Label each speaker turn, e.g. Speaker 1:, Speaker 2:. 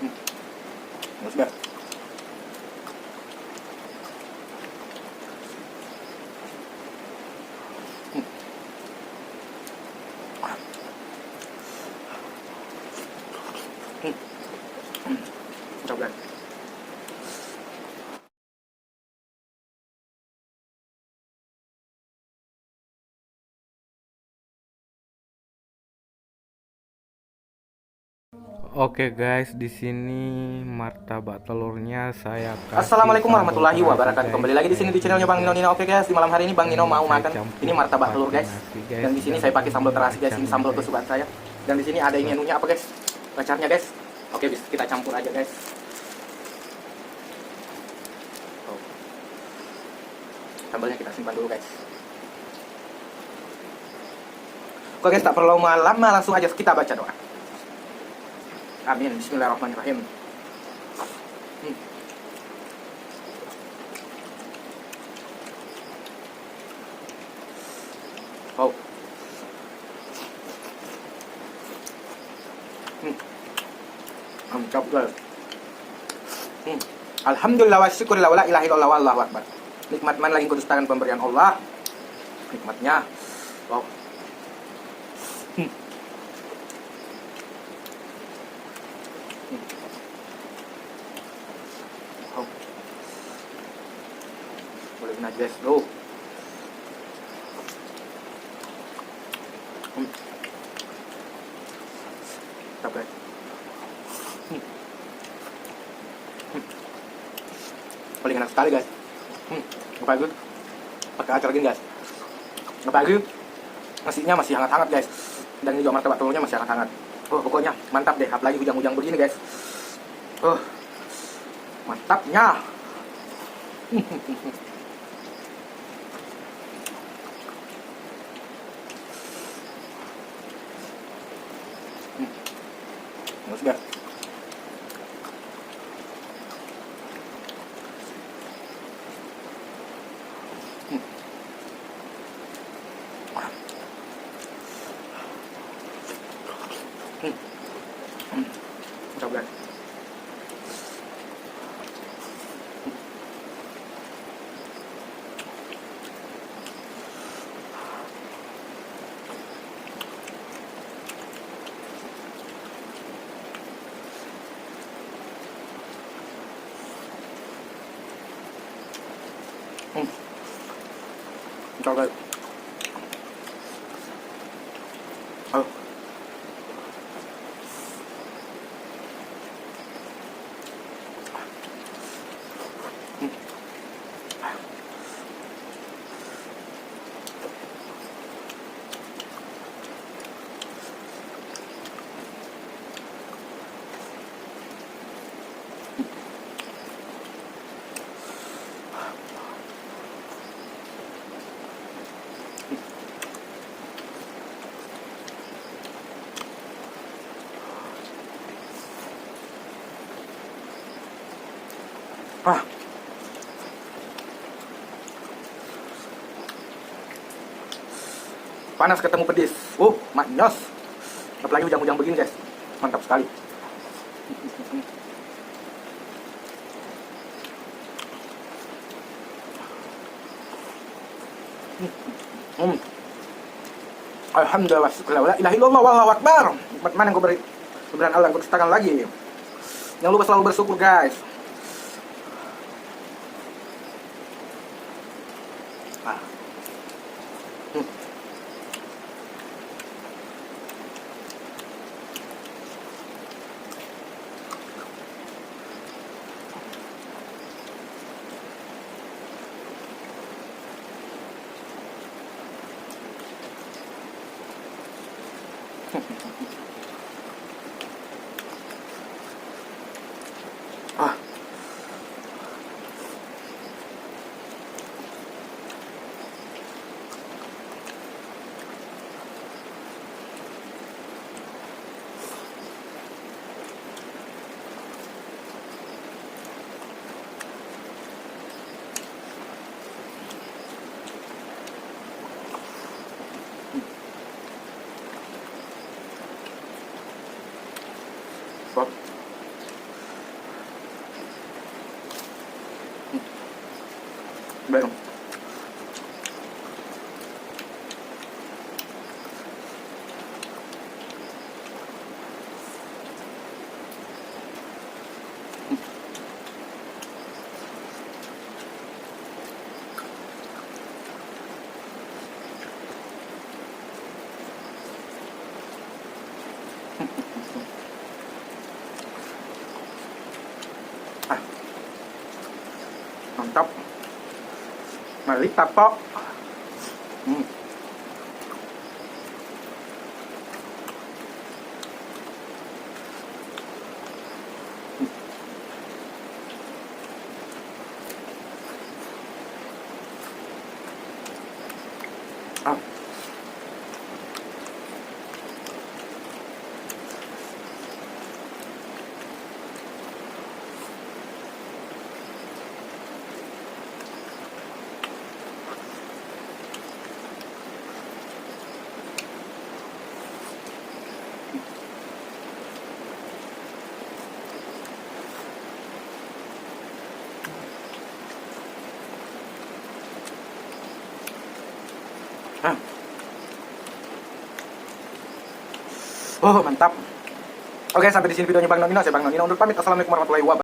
Speaker 1: Hmm. Ya sudah. Coba.
Speaker 2: Oke guys, di sini martabak telurnya saya kasih
Speaker 1: Assalamualaikum
Speaker 2: sambal
Speaker 1: warahmatullahi
Speaker 2: terasi
Speaker 1: wabarakatuh.
Speaker 2: guys.
Speaker 1: Kembali lagi di sini di
Speaker 2: Kayak
Speaker 1: channelnya
Speaker 2: gini
Speaker 1: Bang Nino
Speaker 2: guys.
Speaker 1: Nino. Oke guys, di malam hari ini Bang Nino
Speaker 2: Ini
Speaker 1: mau
Speaker 2: saya
Speaker 1: makan ini
Speaker 2: campur
Speaker 1: martabak telur
Speaker 2: pakai
Speaker 1: guys.
Speaker 2: nasi guys,
Speaker 1: Dan di sini
Speaker 2: dan
Speaker 1: saya pakai sambal
Speaker 2: ini
Speaker 1: terasi guys. Ini
Speaker 2: acarnya
Speaker 1: sambal
Speaker 2: guys.
Speaker 1: kesukaan saya. Dan di sini ada
Speaker 2: Tuh.
Speaker 1: menunya apa guys? Acarnya guys. Oke, kita campur aja guys. Oh. Sambalnya kita simpan dulu guys. Oke guys, tak perlu lama, langsung aja kita baca doa. Amin. Bismillahirrahmanirrahim. Oh. Mantap guys. Alhamdulillah wa syukurillah wa la ilaha illallah wallahu akbar. Nikmat mana lagi kudustakan pemberian Allah. Nikmatnya. Wow. Oh. Boleh najas bro. Mantap guys. Paling enak sekali guys. Apalagi pakai acar gini guys. Apalagi nasinya masih hangat-hangat guys. Dan ini juga martabak telurnya masih hangat-hangat. Oh pokoknya mantap deh. Apalagi hujan-hujan begini guys. Oh mantapnya. Ya sudah. Coba. Coba. Oh. Ah. Panas ketemu pedis. Manyos. Apalagi hujan-hujan begini guys. Mantap sekali. Hmm. Alhamdulillah, syukurlah, la ilaha illallah, wallahu akbar. Nikmat mana yang kau beri? Kemudian Allah yang kau dustakan lagi. Jangan lupa selalu bersyukur guys. Ah. Hmm. Ah. Wah. Baik. Mantap. Mari tapok. Oh, mantap. Oke, sampai di sini videonya Bang Nonino. Saya Bang Nonino undur pamit. Assalamualaikum warahmatullahi wabarakatuh.